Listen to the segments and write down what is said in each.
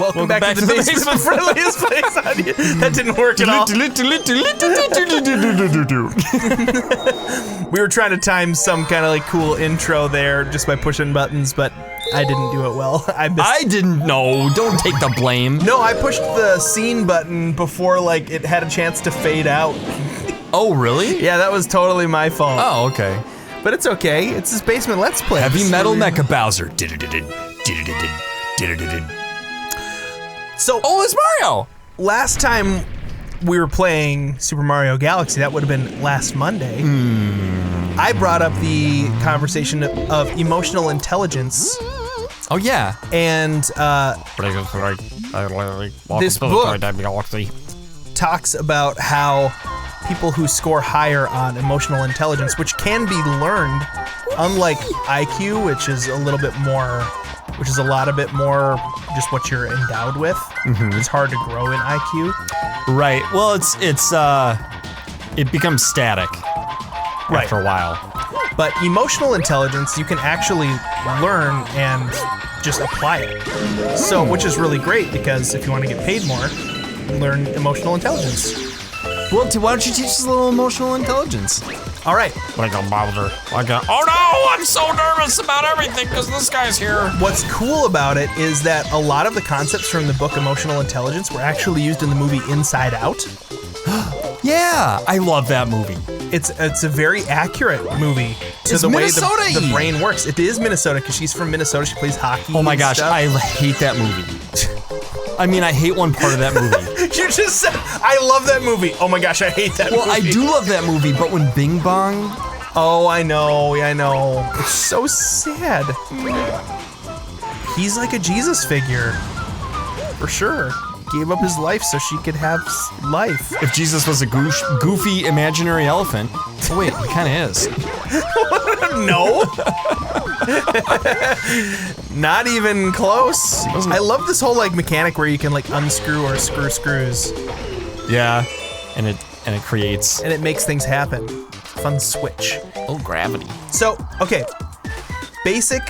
Welcome back to the basement, friendliest place on you. That didn't work at all. We were trying to time some kind of like cool intro there just by pushing buttons, but I didn't do it well. I didn't know. Don't take the blame. No, I pushed the scene button before like it had a chance to fade out. Oh, really? Yeah, that was totally my fault. Oh, okay. But it's okay. It's this Basement Let's Play. Heavy Metal Mecha Bowser. So, oh, it's Mario. Last time we were playing Super Mario Galaxy, that would have been last Monday. I brought up the conversation of emotional intelligence. Oh yeah. And this book talks about how people who score higher on emotional intelligence, which can be learned, unlike IQ, which is a lot bit more just what you're endowed with. It's hard to grow in IQ. Right. Well, it becomes static after a while. But emotional intelligence, you can actually learn and just apply it. So, which is really great because if you want to get paid more, learn emotional intelligence. Well, why don't you teach us a little emotional intelligence? All right. Like a Bowser. Oh no, I'm so nervous about everything because this guy's here. What's cool about it is that a lot of the concepts from the book Emotional Intelligence were actually used in the movie Inside Out. Yeah, I love that movie. It's a very accurate movie to the way the brain works. It is Minnesota because she's from Minnesota. She plays hockey. Oh my gosh, stuff. I hate that movie. I mean, I hate one part of that movie. You just said, I love that movie. Oh my gosh, I hate that movie. Well, I do love that movie, but when Bing Bong... Oh, I know. It's so sad. He's like a Jesus figure. For sure. Gave up his life so she could have life. If Jesus was a goofy imaginary elephant... Oh wait, he kind of is. No. Not even close. I love this whole like mechanic where you can like unscrew or screw screws. Yeah, and it creates... And it makes things happen. Fun switch. Oh, gravity. So, okay. Basic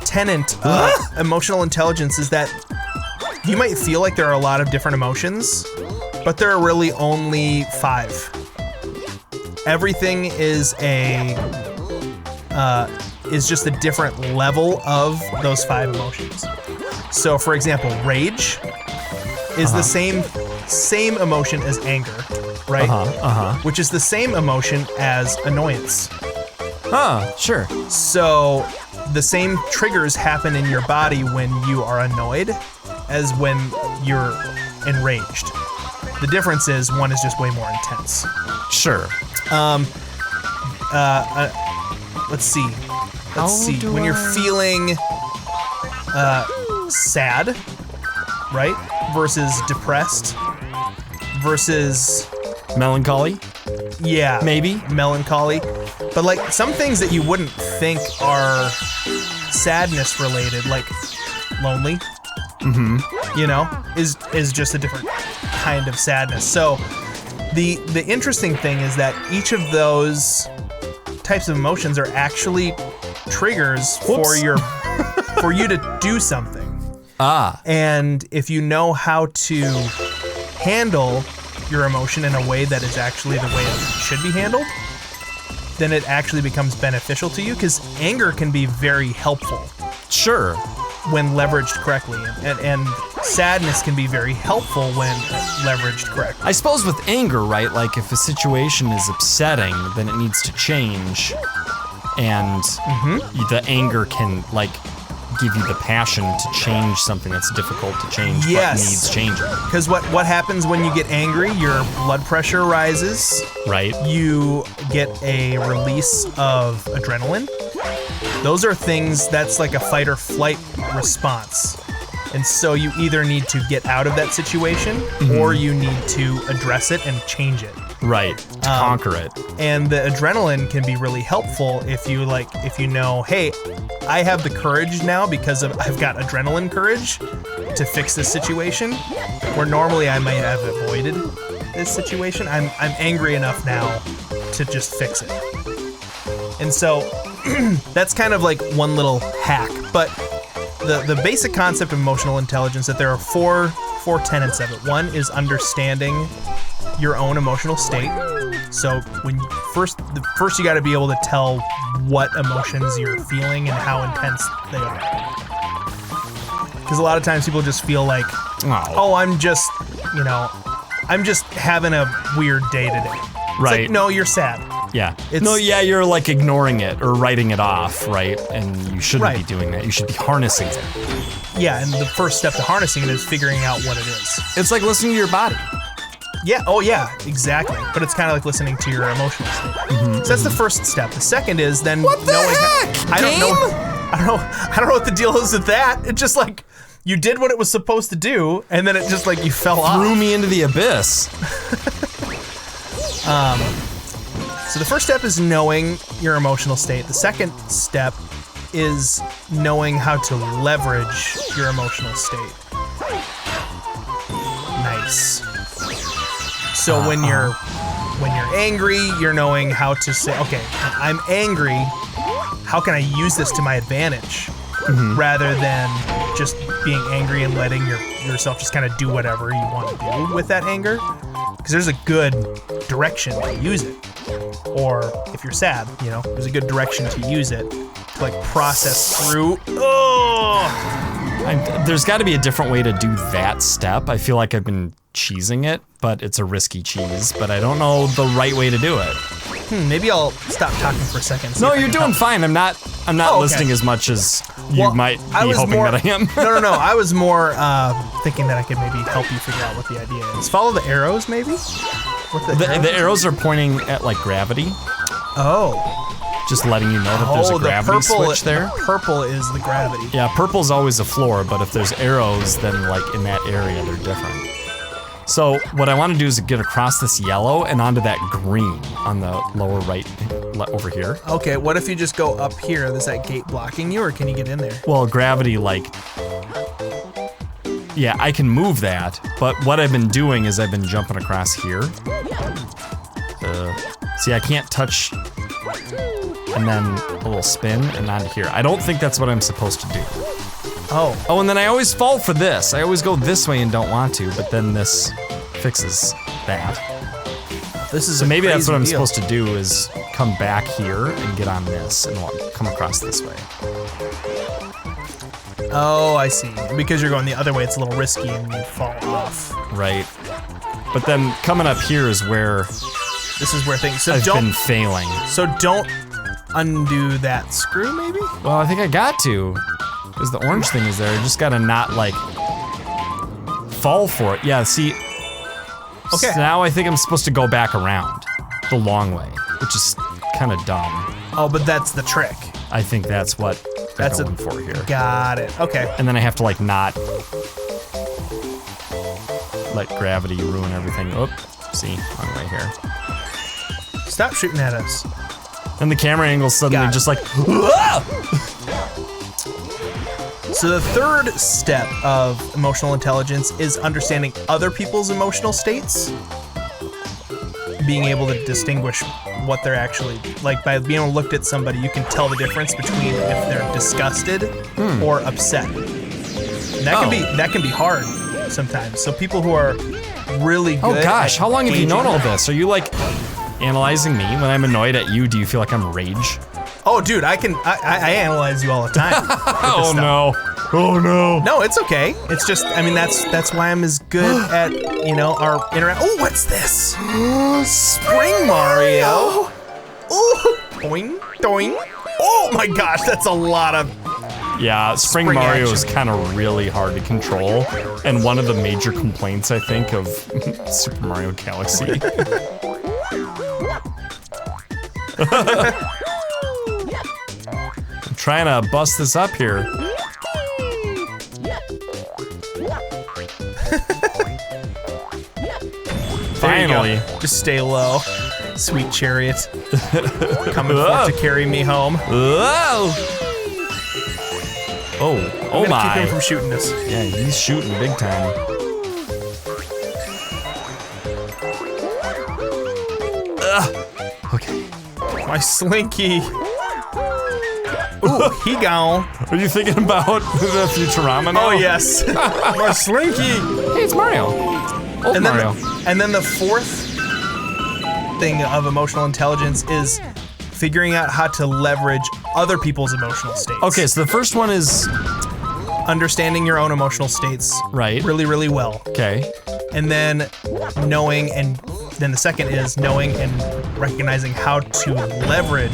tenet of emotional intelligence is that you might feel like there are a lot of different emotions, but there are really only 5. Everything is just a different level of those 5 emotions. So, for example, rage is the same emotion as anger, right? Which is the same emotion as annoyance. Sure. So, the same triggers happen in your body when you are annoyed as when you're enraged. The difference is one is just way more intense. Sure. Let's see. When you're feeling sad, right? Versus depressed. Versus melancholy? Yeah. Maybe. Melancholy. But like some things that you wouldn't think are sadness related, like lonely. You know, is just a different kind of sadness. So the interesting thing is that each of those types of emotions are actually triggers for you to do something. And if you know how to handle your emotion in a way that is actually the way it should be handled, then it actually becomes beneficial to you, because anger can be very helpful. Sure. When leveraged correctly, and sadness can be very helpful when leveraged correctly. I suppose with anger, right, like if a situation is upsetting, then it needs to change, and the anger can like give you the passion to change something that's difficult to change but needs changing. Because what happens when you get angry? Your blood pressure rises. Right. You get a release of adrenaline. Those are things that's like a fight or flight response. And so you either need to get out of that situation or you need to address it and change it. Right, to conquer it. And the adrenaline can be really helpful if you know, hey, I have the courage now because I've got adrenaline courage to fix this situation, where normally I might have avoided this situation. I'm angry enough now to just fix it. And so that's kind of like one little hack. But the basic concept of emotional intelligence, that there are four tenets of it. One is understanding your own emotional state. So when first you got to be able to tell what emotions you're feeling and how intense they are. Because a lot of times people just feel like, oh, I'm just having a weird day today. It's Right. like, no, you're sad. Yeah. You're like ignoring it or writing it off, right? And you shouldn't be doing that. You should be harnessing it. Yeah, and the first step to harnessing it is figuring out what it is. It's like listening to your body. Yeah, oh yeah, exactly. But it's kind of like listening to your emotional state. So that's the first step. The second is then What the knowing heck? I don't know what the deal is with that. It's just like you did what it was supposed to do, and then it just like you fell off. Threw me into the abyss. So the first step is knowing your emotional state. The second step is knowing how to leverage your emotional state. Nice. So when you're angry, you're knowing how to say, okay, I'm angry. How can I use this to my advantage? Rather than just being angry and letting yourself just kind of do whatever you want to do with that anger. Because there's a good direction to use it. Or if you're sad, there's a good direction to use it to like process through. There's got to be a different way to do that step. I feel like I've been cheesing it, but it's a risky cheese. But I don't know the right way to do it. Maybe I'll stop talking for a second. No, you're doing fine. I'm not listening as much as you might be hoping that I am. No. I was more thinking that I could maybe help you figure out what the idea is. Follow the arrows, maybe? The arrows are pointing at like gravity. Oh. Just letting you know that there's a gravity switch there. Purple is the gravity. Yeah, purple's always a floor, but if there's arrows, then like in that area, they're different. So what I want to do is get across this yellow and onto that green on the lower right over here. Okay, what if you just go up here? Is that gate blocking you, or can you get in there? Well, gravity, yeah, I can move that, but what I've been doing is I've been jumping across here. See, I can't touch, and then a little spin and onto here. I don't think that's what I'm supposed to do. Oh, and then I always fall for this. I always go this way and don't want to, but then this fixes that. So maybe that's what I'm supposed to do is come back here and get on this and come across this way. Oh, I see. Because you're going the other way, it's a little risky and you fall off. Right. But then coming up here is where this is where things. So I've been failing. So don't undo that screw, maybe? Well, I think I got to. Because the orange thing is there. I just gotta not like fall for it. Yeah, see. Okay. So now I think I'm supposed to go back around the long way, which is kind of dumb. Oh, but that's the trick. I think that's what they're going for here. Got it. Okay. And then I have to like not let gravity ruin everything. Oop. See, wrong way here. Stop shooting at us. And the camera angle's suddenly just like. So the third step of emotional intelligence is understanding other people's emotional states. Being able to distinguish what they're actually, like by being able to look at somebody, you can tell the difference between if they're disgusted or upset. And that can be hard sometimes. So people who are really good. Oh gosh, how long have you known all this? Are you like analyzing me when I'm annoyed at you? Do you feel like I'm rage? Oh, dude, I analyze you all the time. Oh no. Oh no. No, it's okay. It's just, I mean, that's why I'm as good at, our interact. Oh, what's this? Spring Mario. Oh, doing, doing. Oh my gosh, that's a lot of. Yeah, Spring Mario action is kind of really hard to control, and one of the major complaints I think of Super Mario Galaxy. I'm trying to bust this up here. Finally. Just stay low. Sweet chariot. Coming forth to carry me home. Whoa. Oh my. Keep him from shooting us. Yeah, he's shooting big time. Okay. My slinky. Ooh, he gone. Are you thinking about the Futurama now? Oh yes. More Slinky. Hey, it's Mario. Old Mario. And then the fourth thing of emotional intelligence is figuring out how to leverage other people's emotional states. Okay, so the first one is understanding your own emotional states right. really, really well. Okay. And then knowing, and then the second is knowing and recognizing how to leverage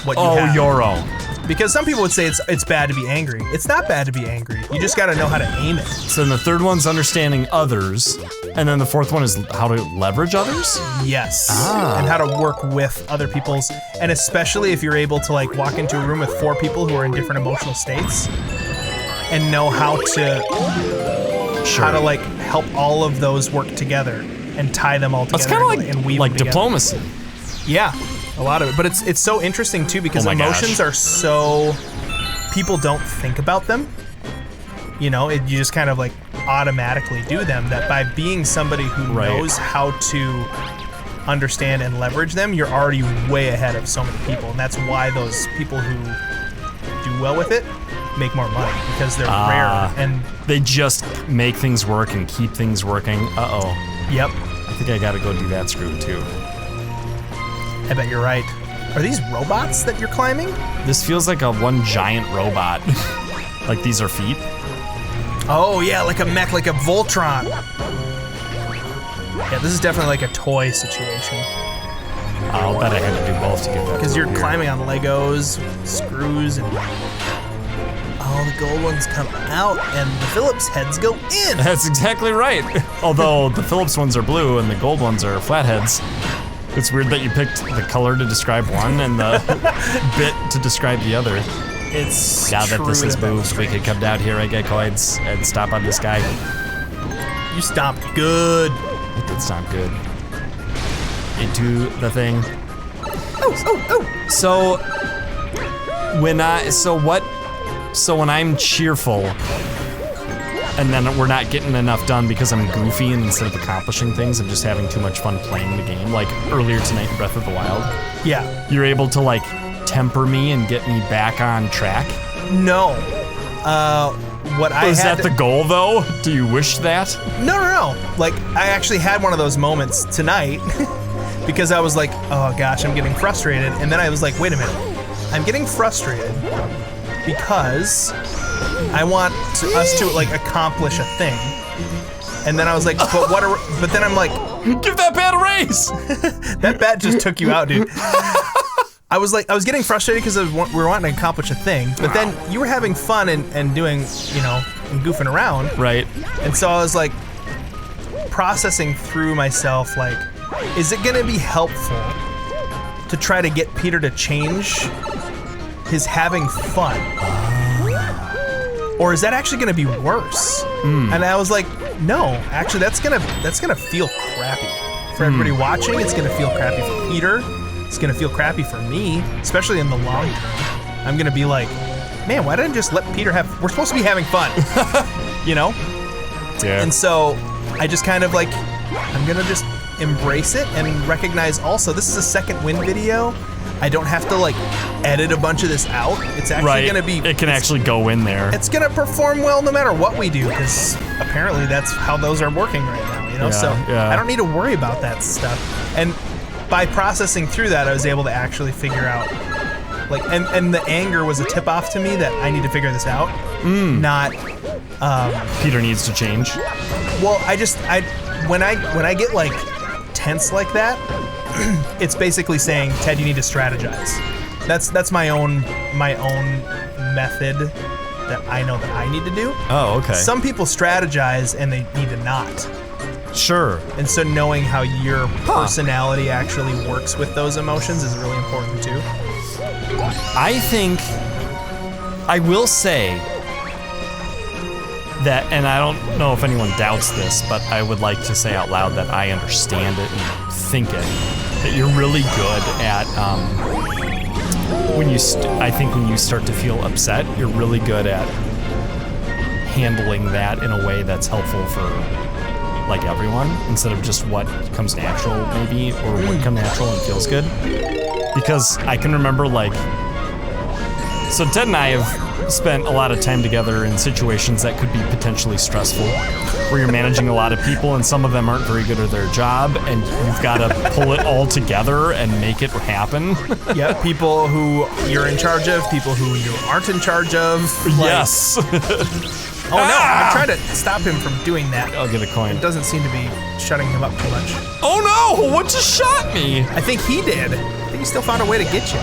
what you have. Oh, your own. Because some people would say it's bad to be angry. It's not bad to be angry. You just gotta know how to aim it. So then the third one's understanding others, and then the fourth one is how to leverage others? Yes. And how to work with other people's, and especially if you're able to like walk into a room with 4 people who are in different emotional states and know how to like help all of those work together and tie them all together. It's kind of and weave like them together. diplomacy. Yeah, a lot of it, but it's so interesting too because emotions are so, people don't think about them. You know, you just kind of like automatically do them. That by being somebody who knows how to understand and leverage them, you're already way ahead of so many people, and that's why those people who do well with it make more money because they're rare and they just make things work and keep things working. Uh-oh. Yep. I think I gotta go do that screw too. I bet you're right. Are these robots that you're climbing? This feels like a one giant robot. Like these are feet. Oh yeah, like a mech, like a Voltron. Yeah, this is definitely like a toy situation. I'll bet I had to do both to get that. Because you're climbing on Legos, screws, and all the gold ones come out, and the Phillips heads go in. That's exactly right. Although the Phillips ones are blue and the gold ones are flatheads. It's weird that you picked the color to describe one and the bit to describe the other. It's now that this is moved, we could come down here, I get coins, and stomp on this guy. You stomped good. I did stomp good. Into the thing. Oh. So when I'm cheerful and then we're not getting enough done because I'm goofy and instead of accomplishing things, I'm just having too much fun playing the game, like earlier tonight in Breath of the Wild. Yeah. You're able to like temper me and get me back on track? No. Is that the goal though? Do you wish that? No. Like, I actually had one of those moments tonight because I was like, oh gosh, I'm getting frustrated. And then I was like, wait a minute. I'm getting frustrated because I want us to like accomplish a thing. And then I was like, but then I'm like, give that bat a raise. That bat just took you out, dude. I was getting frustrated because we were wanting to accomplish a thing, but then you were having fun and doing, you know, and goofing around. Right. And so I was like processing through myself, like, is it gonna be helpful to try to get Peter to change his having fun? Or is that actually gonna be worse? And I was like, no, actually that's gonna feel crappy. For everybody watching, it's gonna feel crappy for Peter. It's gonna feel crappy for me, especially in the long term. I'm gonna be like, man, why didn't I just let Peter we're supposed to be having fun, you know? Yeah. And so I just kind of like, I'm gonna just embrace it and recognize also this is a second win video. I don't have to like edit a bunch of this out. It's actually gonna be, it can actually go in there. It's gonna perform well no matter what we do, because apparently that's how those are working right now, you know? I don't need to worry about that stuff. And by processing through that, I was able to actually figure out, like, and the anger was a tip off to me that I need to figure this out. Not Peter needs to change. Well, when I get like tense like that, it's basically saying, Ted, you need to strategize. That's my own method that I know that I need to do. Oh, okay. Some people strategize and they need to not. Sure. And so knowing how your personality actually works with those emotions is really important too. I think, I will say that, and I don't know if anyone doubts this, but I would like to say out loud that I understand it and think it, that you're really good at, I think when you start to feel upset, you're really good at handling that in a way that's helpful for like everyone, instead of just what comes natural maybe, or what comes natural and feels good. Because I can remember like So Ted and I have spent a lot of time together in situations that could be potentially stressful, where you're managing a lot of people and some of them aren't very good at their job, and you've got to pull it all together and make it happen. Yeah, people who you're in charge of, people who you aren't in charge of. Like, Yes. Oh no, I'm trying to stop him from doing that. I'll get a coin. It doesn't seem to be shutting him up too much. Oh no, what just shot me? I think he did. I think he still found a way to get you.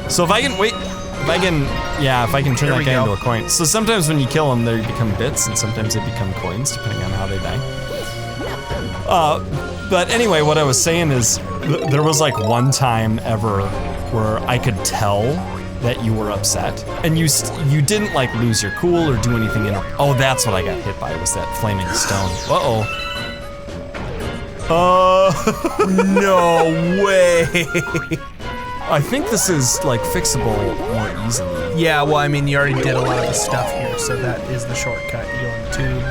So if I can, wait, if I can turn that guy into a coin. So sometimes when you kill them, they become bits, and sometimes they become coins, depending on how they die. But anyway, what I was saying is, there was like one time ever where I could tell that you were upset, and you didn't like lose your cool or do anything in it. Oh, that's what I got hit by, was that flaming stone. No way. I think this is like fixable more easily. Yeah, well, I mean, you already did a lot of the stuff here, so that is the shortcut. You go in the tube.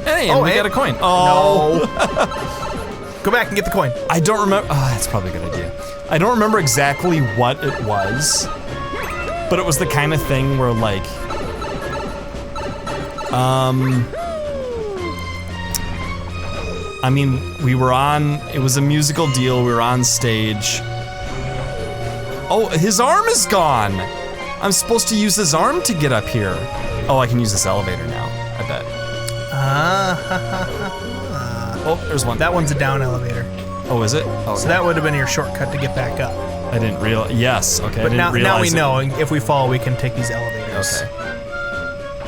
Hey, and we got a coin. Oh. No. Go back and get the coin. I don't remember. Oh, that's probably a good idea. I don't remember exactly what it was, but it was the kind of thing where like, I mean, it was a musical deal, we were on stage. Oh, his arm is gone! I'm supposed to use his arm to get up here. Oh, I can use this elevator now, I bet. Oh, there's one. That one's a down elevator. Oh, is it? Oh, so that would have been your shortcut to get back up. I didn't realize, yes, okay. But now we realize know, if we fall, we can take these elevators. Okay.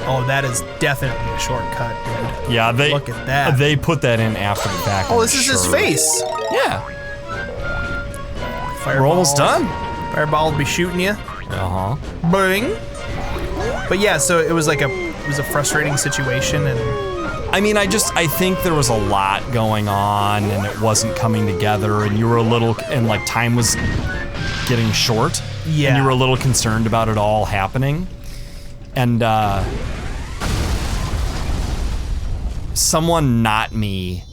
Oh, that is definitely a shortcut, dude. Yeah, Look at that. They put that in after the fact. Oh, this is his face. Yeah. Fireball. We're almost done. Fireball will be shooting you. Uh-huh. Bing. But yeah, so it was like a frustrating situation, and I mean, I think there was a lot going on, and it wasn't coming together, and you were a little, and like time was getting short. Yeah. And you were a little concerned about it all happening. And someone not me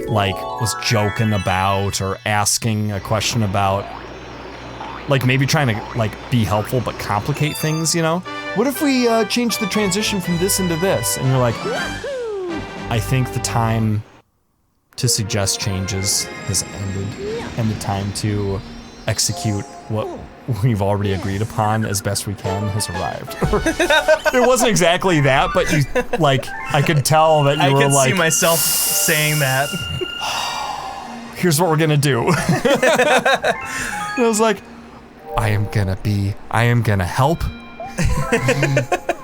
like was joking about or asking a question about like maybe trying to like be helpful but complicate things, you know? What if we change the transition from this into this? And you're like, I think the time to suggest changes has ended, and the time to execute what we've already agreed upon as best we can has arrived. It wasn't exactly that, but you, like, I could tell that you were like— I could see myself saying that. Here's what we're gonna do. And I was like, I am gonna help.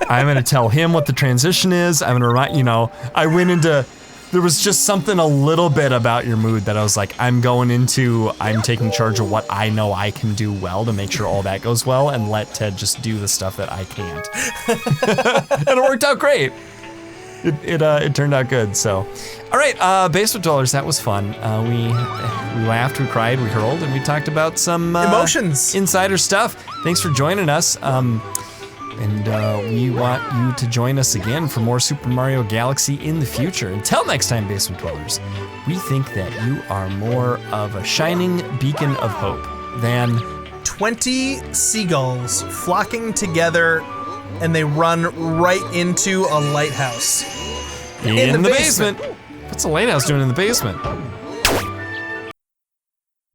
I'm gonna tell him what the transition is. I'm gonna write, you know, I went into, there was just something a little bit about your mood that I was like, I'm taking charge of what I know I can do well to make sure all that goes well, and let Ted just do the stuff that I can't. And it worked out great. It turned out good, so. All right, Basement Dwellers, that was fun. We laughed, we cried, we hurled, and we talked about some emotions, insider stuff. Thanks for joining us. And we want you to join us again for more Super Mario Galaxy in the future. Until next time, Basement Dwellers, we think that you are more of a shining beacon of hope than 20 seagulls flocking together, and they run right into a lighthouse. in the basement. What's a lighthouse doing in the basement?